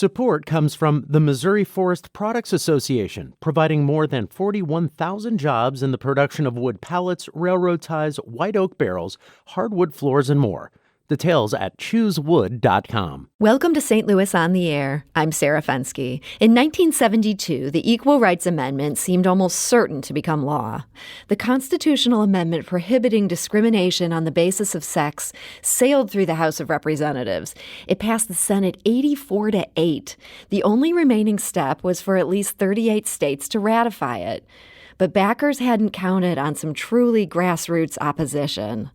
Support comes from the Missouri Forest Products Association, providing more than 41,000 jobs in the production of wood pallets, railroad ties, white oak barrels, hardwood floors, and more. Details at choosewood.com. Welcome to St. Louis on the Air. I'm Sarah Fenske. In 1972, the Equal Rights Amendment seemed almost certain to become law. The constitutional amendment prohibiting discrimination on the basis of sex sailed through the House of Representatives. It passed the Senate 84-8. The only remaining step was for at least 38 states to ratify it. But backers hadn't counted on some truly grassroots opposition.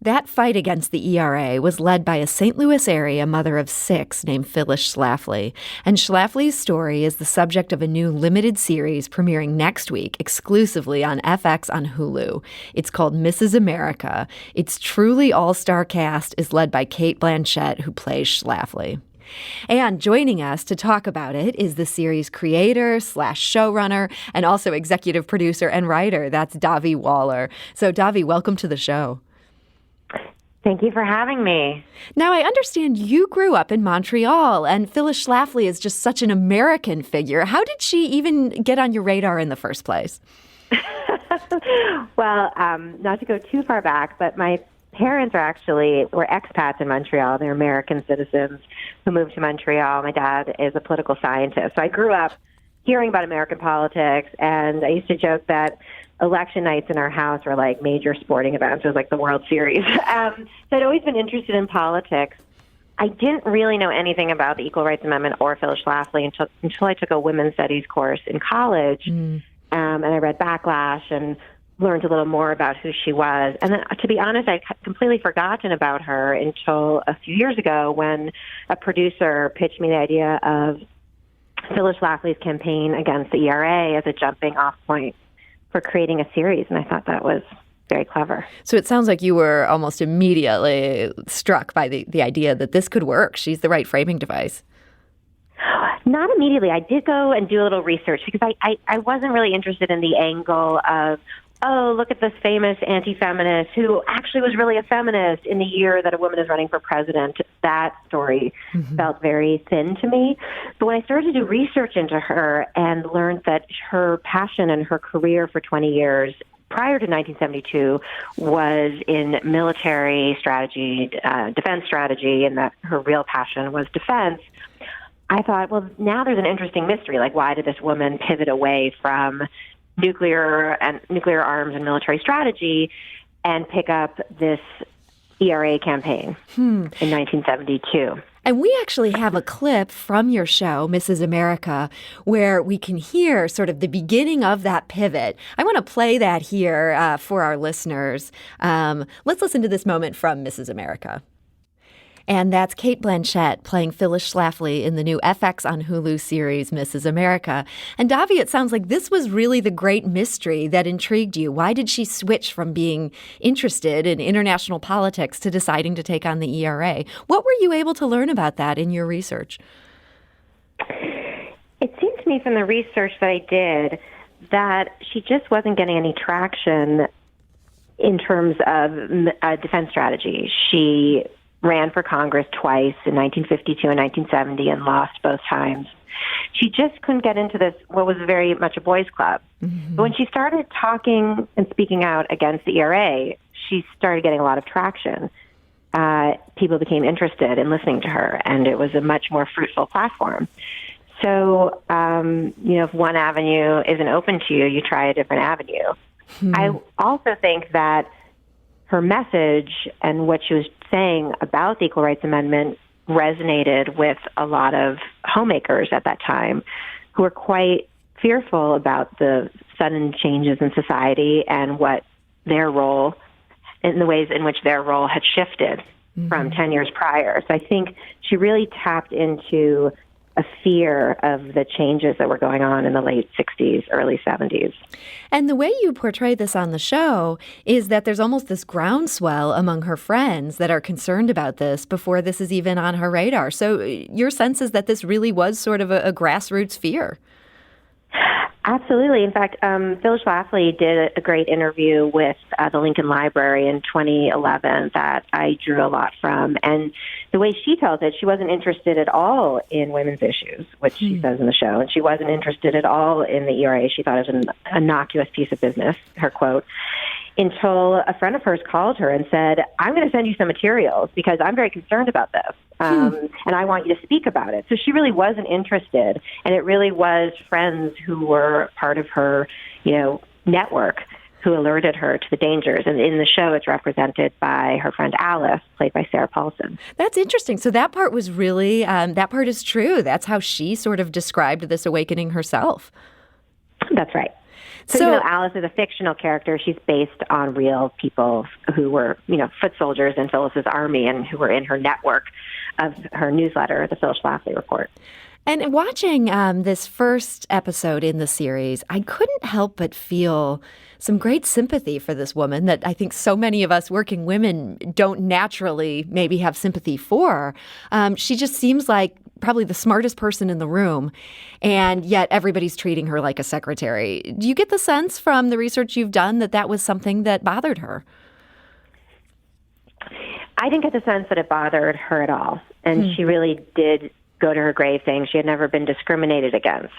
That fight against the ERA was led by a St. Louis area mother of 6 named Phyllis Schlafly. And Schlafly's story is the subject of a new limited series premiering next week exclusively on FX on Hulu. It's called Mrs. America. Its truly all-star cast is led by Cate Blanchett, who plays Schlafly. And joining us to talk about it is the series creator / showrunner and also executive producer and writer. That's Davi Waller. So Davi, welcome to the show. Thank you for having me. Now, I understand you grew up in Montreal, and Phyllis Schlafly is just such an American figure. How did she even get on your radar in the first place? Well, not to go too far back, but my parents were expats in Montreal. They're American citizens who moved to Montreal. My dad is a political scientist. So I grew up hearing about American politics, and I used to joke that election nights in our house were like major sporting events. It was like the World Series. So I'd always been interested in politics. I didn't really know anything about the Equal Rights Amendment or Phyllis Schlafly until I took a women's studies course in college. And I read Backlash and learned a little more about who she was. And then, to be honest, I'd completely forgotten about her until a few years ago when a producer pitched me the idea of Phyllis Schlafly's campaign against the ERA as a jumping off point for creating a series, and I thought that was very clever. So it sounds like you were almost immediately struck by the idea that this could work. She's the right framing device. Not immediately. I did go and do a little research because I wasn't really interested in the angle of, oh, look at this famous anti-feminist who actually was really a feminist in the year that a woman is running for president. That story felt very thin to me. But when I started to do research into her and learned that her passion and her career for 20 years prior to 1972 was in military strategy, defense strategy, and that her real passion was defense, I thought, well, now there's an interesting mystery. Like, why did this woman pivot away from nuclear arms and military strategy and pick up this ERA campaign in 1972? And we actually have a clip from your show, Mrs. America, where we can hear sort of the beginning of that pivot. I want to play that here for our listeners. Let's listen to this moment from Mrs. America. And that's Cate Blanchett playing Phyllis Schlafly in the new FX on Hulu series, Mrs. America. And Davi, it sounds like this was really the great mystery that intrigued you. Why did she switch from being interested in international politics to deciding to take on the ERA? What were you able to learn about that in your research? It seemed to me from the research that I did that she just wasn't getting any traction in terms of defense strategy. She ran for Congress twice in 1952 and 1970 and lost both times. She just couldn't get into this, what was very much a boys' club. But when she started talking and speaking out against the ERA, she started getting a lot of traction. People became interested in listening to her, and it was a much more fruitful platform. So, if one avenue isn't open to you, you try a different avenue. I also think that her message and what she was saying about the Equal Rights Amendment resonated with a lot of homemakers at that time who were quite fearful about the sudden changes in society and what their role, in the ways in which their role had shifted from 10 years prior. So I think she really tapped into a fear of the changes that were going on in the late 60s, early 70s. And the way you portray this on the show is that there's almost this groundswell among her friends that are concerned about this before this is even on her radar. So your sense is that this really was sort of a grassroots fear. Absolutely. In fact, Phyllis Schlafly did a great interview with the Lincoln Library in 2011 that I drew a lot from. And the way she tells it, she wasn't interested at all in women's issues, which she says in the show. And she wasn't interested at all in the ERA. She thought it was an innocuous piece of business, her quote, until a friend of hers called her and said, I'm going to send you some materials because I'm very concerned about this. And I want you to speak about it. So she really wasn't interested. And it really was friends who were part of her, network who alerted her to the dangers. And in the show, it's represented by her friend Alice, played by Sarah Paulson. That's interesting. So that part was really, that part is true. That's how she sort of described this awakening herself. That's right. So even though Alice is a fictional character, she's based on real people who were, foot soldiers in Phyllis's army and who were in her network of her newsletter, the Phyllis Schlafly Report. And watching this first episode in the series, I couldn't help but feel some great sympathy for this woman that I think so many of us working women don't naturally maybe have sympathy for. She just seems like probably the smartest person in the room, and yet everybody's treating her like a secretary. Do you get the sense from the research you've done that that was something that bothered her? I didn't get the sense that it bothered her at all. And she really did go to her grave saying she had never been discriminated against.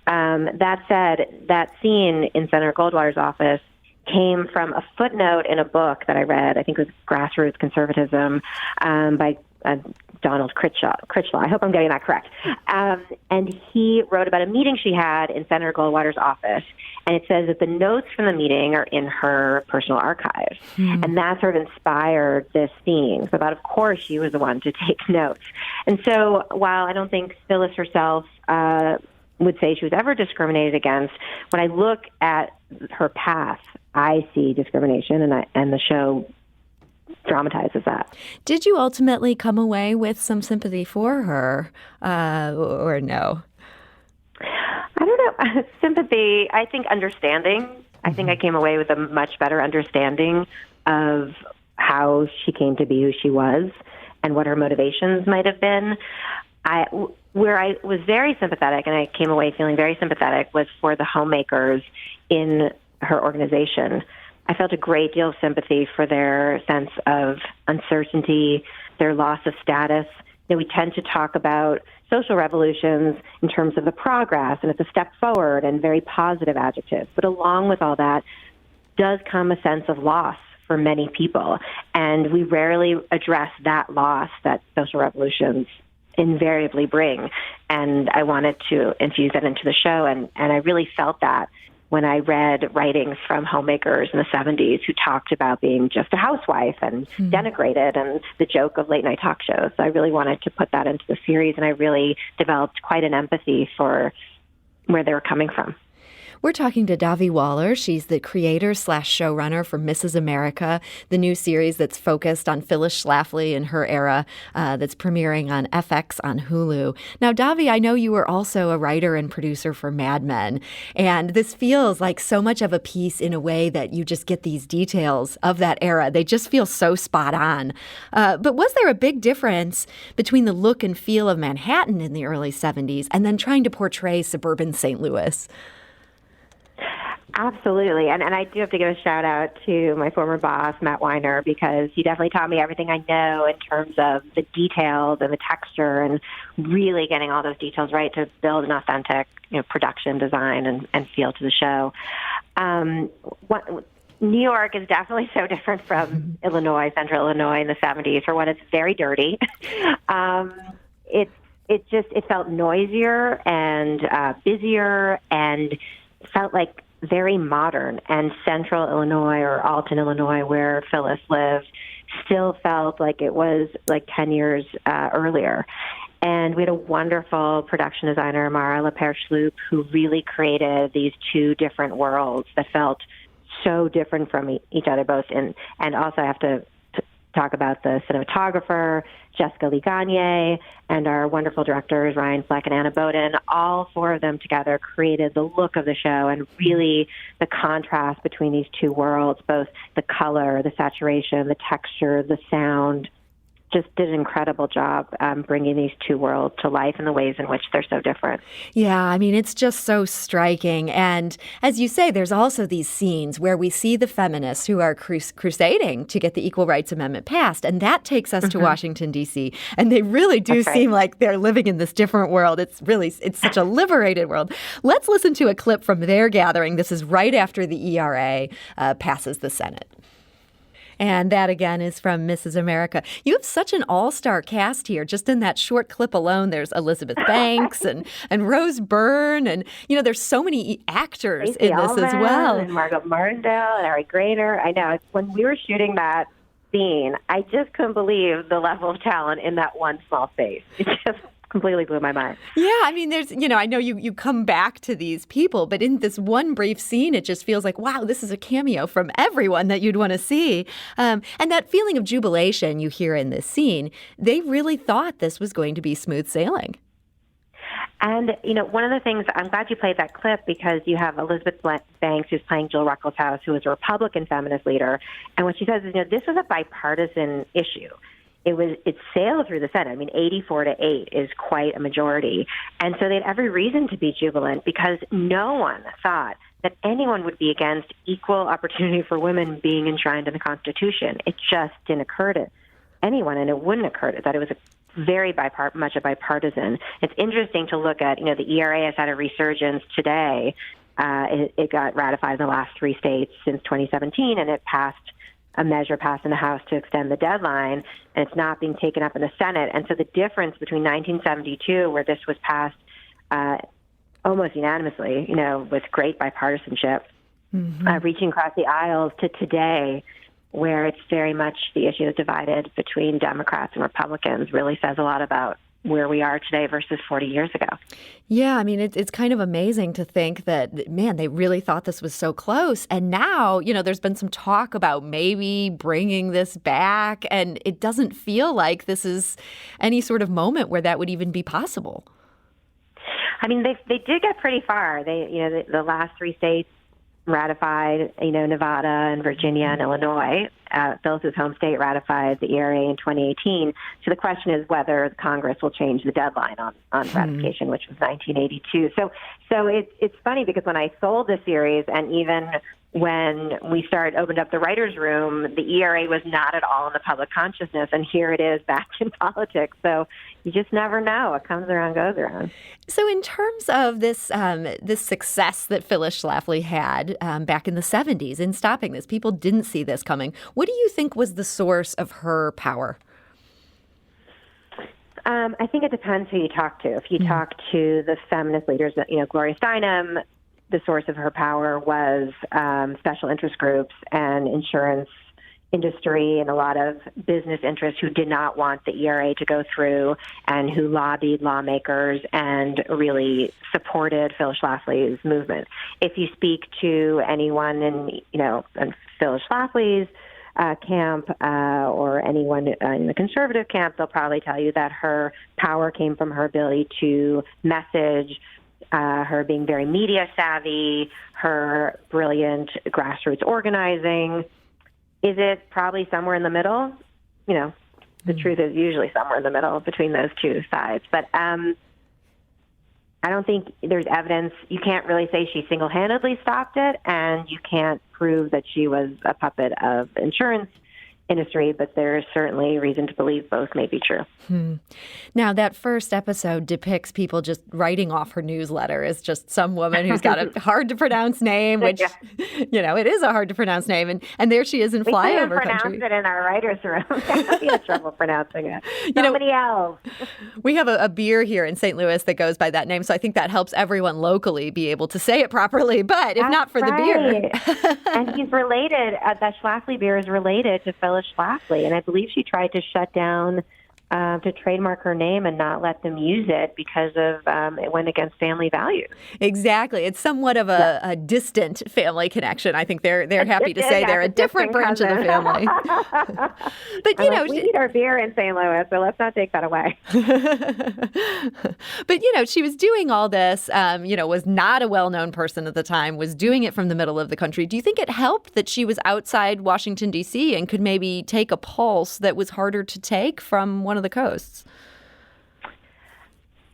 That said, that scene in Senator Goldwater's office came from a footnote in a book that I read. I think it was Grassroots Conservatism by Donald Critchlaw. I hope I'm getting that correct. And he wrote about a meeting she had in Senator Goldwater's office. And it says that the notes from the meeting are in her personal archives. And that sort of inspired this scene. So that, of course, she was the one to take notes. And so while I don't think Phyllis herself would say she was ever discriminated against, when I look at her path, I see discrimination, and the show dramatizes that. Did you ultimately come away with some sympathy for her, or no? I don't know. Sympathy, I think understanding. I think I came away with a much better understanding of how she came to be who she was and what her motivations might have been. Where I was very sympathetic, and I came away feeling very sympathetic, was for the homemakers in her organization. I felt a great deal of sympathy for their sense of uncertainty, their loss of status. We tend to talk about social revolutions in terms of the progress, and it's a step forward and very positive adjectives. But along with all that does come a sense of loss for many people. And we rarely address that loss that social revolutions invariably bring. And I wanted to infuse that into the show. And I really felt that when I read writings from homemakers in the 70s who talked about being just a housewife and denigrated and the joke of late night talk shows. So I really wanted to put that into the series, and I really developed quite an empathy for where they were coming from. We're talking to Davi Waller. She's the creator/showrunner for Mrs. America, the new series that's focused on Phyllis Schlafly and her era that's premiering on FX on Hulu. Now, Davi, I know you were also a writer and producer for Mad Men, and this feels like so much of a piece in a way that you just get these details of that era. They just feel so spot on. But was there a big difference between the look and feel of Manhattan in the early 70s and then trying to portray suburban St. Louis? Absolutely. And I do have to give a shout out to my former boss, Matt Weiner, because he definitely taught me everything I know in terms of the details and the texture and really getting all those details right to build an authentic, production design and feel to the show. New York is definitely so different from Illinois, central Illinois in the 70s. For one, it's very dirty. It felt noisier and busier and felt like very modern, and central Illinois or Alton, Illinois, where Phyllis lived, still felt like it was like 10 years earlier. And we had a wonderful production designer, Mara LaPerche-Loop, who really created these two different worlds that felt so different from each other, both in, and also I have to talk about the cinematographer, Jessica Lee Gagne, and our wonderful directors, Ryan Fleck and Anna Bowden. All four of them together created the look of the show and really the contrast between these two worlds, both the color, the saturation, the texture, the sound, just did an incredible job bringing these two worlds to life in the ways in which they're so different. Yeah, I mean, it's just so striking. And as you say, there's also these scenes where we see the feminists who are crusading to get the Equal Rights Amendment passed. And that takes us to Washington, D.C. And they really do seem like they're living in this different world. It's such a liberated world. Let's listen to a clip from their gathering. This is right after the ERA passes the Senate. And that, again, is from Mrs. America. You have such an all-star cast here. Just in that short clip alone, there's Elizabeth Banks and Rose Byrne. And, there's so many actors Stacey in this Ullman as well. And Margot Martindale and Ari Grainer. I know. When we were shooting that scene, I just couldn't believe the level of talent in that one small space. It just completely blew my mind. Yeah, I mean, there's, I know you come back to these people, but in this one brief scene, it just feels like, wow, this is a cameo from everyone that you'd want to see. And that feeling of jubilation you hear in this scene, they really thought this was going to be smooth sailing. And, one of the things, I'm glad you played that clip because you have Elizabeth Banks, who's playing Jill Ruckelshaus, who is a Republican feminist leader. And what she says is, this is a bipartisan issue. It sailed through the Senate. I mean, 84-8 is quite a majority. And so they had every reason to be jubilant because no one thought that anyone would be against equal opportunity for women being enshrined in the Constitution. It just didn't occur to anyone, and it wouldn't occur that it was very much a bipartisan. It's interesting to look at, the ERA has had a resurgence today. It got ratified in the last 3 states since 2017, and it passed a measure passed in the House to extend the deadline, and it's not being taken up in the Senate. And so the difference between 1972, where this was passed almost unanimously, with great bipartisanship, reaching across the aisles, to today, where it's very much the issue is divided between Democrats and Republicans, really says a lot about where we are today versus 40 years ago. Yeah, I mean, it's kind of amazing to think that, man, they really thought this was so close. And now, there's been some talk about maybe bringing this back, and it doesn't feel like this is any sort of moment where that would even be possible. I mean, they did get pretty far. The last 3 states ratified, Nevada and Virginia and Illinois. Phyllis's home state ratified the ERA in 2018. So the question is whether Congress will change the deadline on ratification, which was 1982. So it's funny because when I sold the series, and even when we opened up the writer's room, the ERA was not at all in the public consciousness, and here it is back in politics. So you just never know. What comes around goes around. So in terms of this success that Phyllis Schlafly had back in the 70s in stopping this, people didn't see this coming. What do you think was the source of her power? I think it depends who you talk to. If you talk to the feminist leaders, Gloria Steinem, the source of her power was special interest groups and insurance industry and a lot of business interests who did not want the ERA to go through and who lobbied lawmakers and really supported Phyllis Schlafly's movement. If you speak to anyone in Phyllis Schlafly's camp or anyone in the conservative camp, they'll probably tell you that her power came from her ability to message, her being very media savvy, her brilliant grassroots organizing. Is it probably somewhere in the middle? The truth is usually somewhere in the middle between those two sides. But I don't think there's evidence. You can't really say she single-handedly stopped it, and you can't prove that she was a puppet of insurance industry, but there's certainly reason to believe both may be true. Now, that first episode depicts people just writing off her newsletter as just some woman who's got a hard-to-pronounce name, which, it is a hard-to-pronounce name. And there she is in flyover country. We can't pronounce it in our writer's room. We have trouble pronouncing it. Nobody else. We have a beer here in St. Louis that goes by that name, so I think that helps everyone locally be able to say it properly. But if not for the beer. And he's related, that Schlafly beer is related to Phyllis Schlafly, and I believe she tried to shut down to trademark her name and not let them use it because of it went against family values. Exactly. It's somewhat of a distant family connection. I think they're happy to say they're a different branch of the family. But, we need our beer in St. Louis, so let's not take that away. But, she was doing all this, was not a well-known person at the time, was doing it from the middle of the country. Do you think it helped that she was outside Washington, D.C. and could maybe take a pulse that was harder to take from one of the coasts?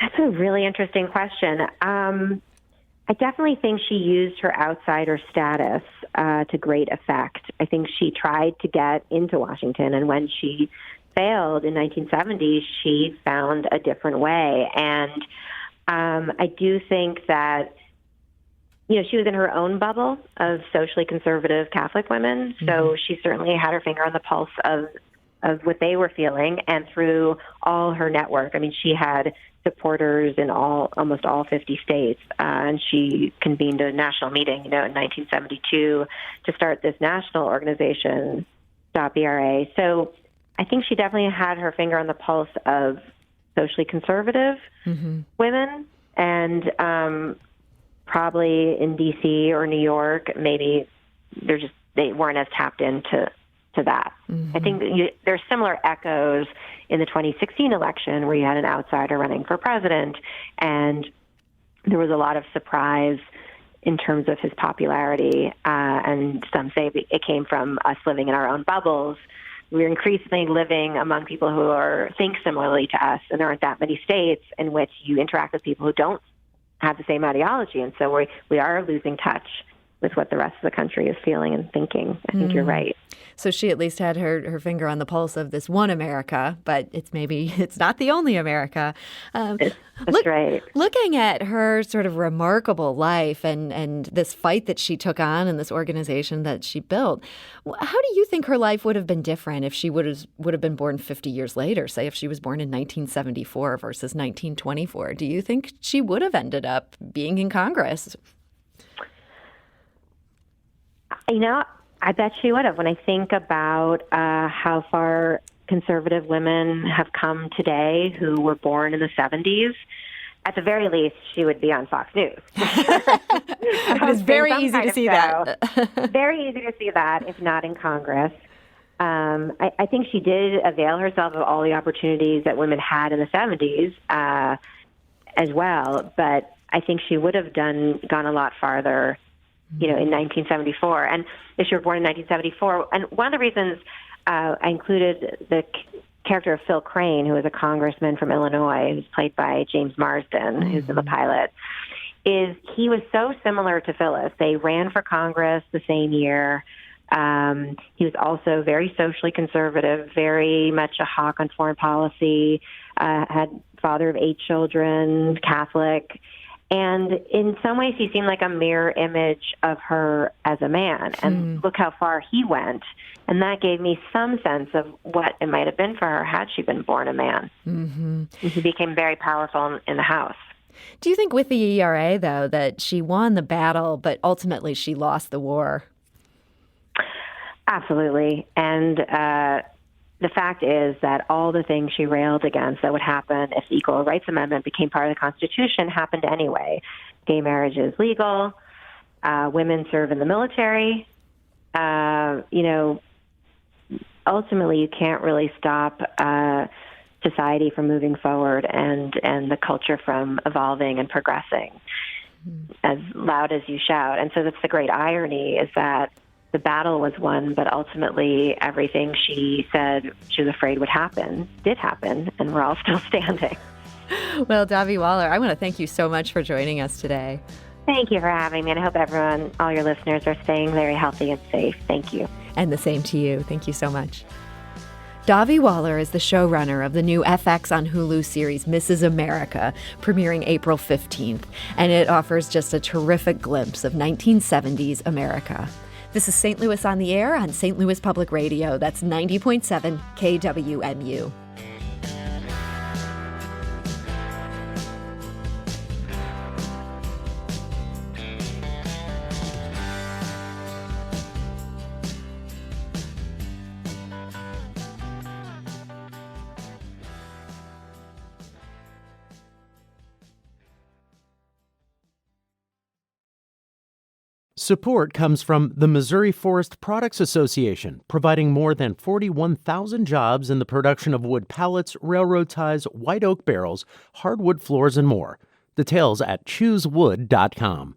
That's a really interesting question. I definitely think she used her outsider status to great effect. I think she tried to get into Washington, and when she failed in 1970, she found a different way. And I do think that, she was in her own bubble of socially conservative Catholic women, so she certainly had her finger on the pulse of what they were feeling, and through all her network. I mean, she had supporters in almost all 50 states, and she convened a national meeting, in 1972 to start this national organization, Stop ERA. So I think she definitely had her finger on the pulse of socially conservative women, and probably in D.C. or New York, maybe they weren't as tapped into that. I think there's similar echoes in the 2016 election where you had an outsider running for president, and there was a lot of surprise in terms of his popularity, and some say it came from us living in our own bubbles. We're increasingly living among people who think similarly to us, and there aren't that many states in which you interact with people who don't have the same ideology, and so we are losing touch with what the rest of the country is feeling and thinking. I think you're right. So she at least had her finger on the pulse of this one America, but it's not the only America. That's right. Looking at her sort of remarkable life and this fight that she took on and this organization that she built, how do you think her life would have been different if she would have been born 50 years later, say if she was born in 1974 versus 1924? Do you think she would have ended up being in Congress? I bet she would have. When I think about how far conservative women have come today who were born in the 70s, at the very least, she would be on Fox News. It is very easy to see that. Very easy to see that, if not in Congress. I think she did avail herself of all the opportunities that women had in the 70s as well, but I think she would have gone a lot farther in 1974. And if she were born in 1974, and one of the reasons I included the character of Phil Crane, who is a congressman from Illinois, who's played by James Marsden, who's in the pilot, is he was so similar to Phyllis. They ran for Congress the same year. He was also very socially conservative, very much a hawk on foreign policy, had father of 8 children, Catholic. And in some ways, he seemed like a mirror image of her as a man. And look how far he went. And that gave me some sense of what it might have been for her had she been born a man. He became very powerful in the House. Do you think with the ERA, though, that she won the battle, but ultimately she lost the war? Absolutely. And the fact is that all the things she railed against that would happen if the Equal Rights Amendment became part of the Constitution happened anyway. Gay marriage is legal. Women serve in the military. Ultimately, you can't really stop society from moving forward and the culture from evolving and progressing as loud as you shout. And so that's the great irony, is that the battle was won, but ultimately everything she said she was afraid would happen did happen, and we're all still standing. Well, Davi Waller, I want to thank you so much for joining us today. Thank you for having me, and I hope all your listeners are staying very healthy and safe. Thank you. And the same to you. Thank you so much. Davi Waller is the showrunner of the new FX on Hulu series Mrs. America, premiering April 15th, and it offers just a terrific glimpse of 1970s America. This is St. Louis on the Air on St. Louis Public Radio. That's 90.7 KWMU. Support comes from the Missouri Forest Products Association, providing more than 41,000 jobs in the production of wood pallets, railroad ties, white oak barrels, hardwood floors, and more. Details at choosewood.com.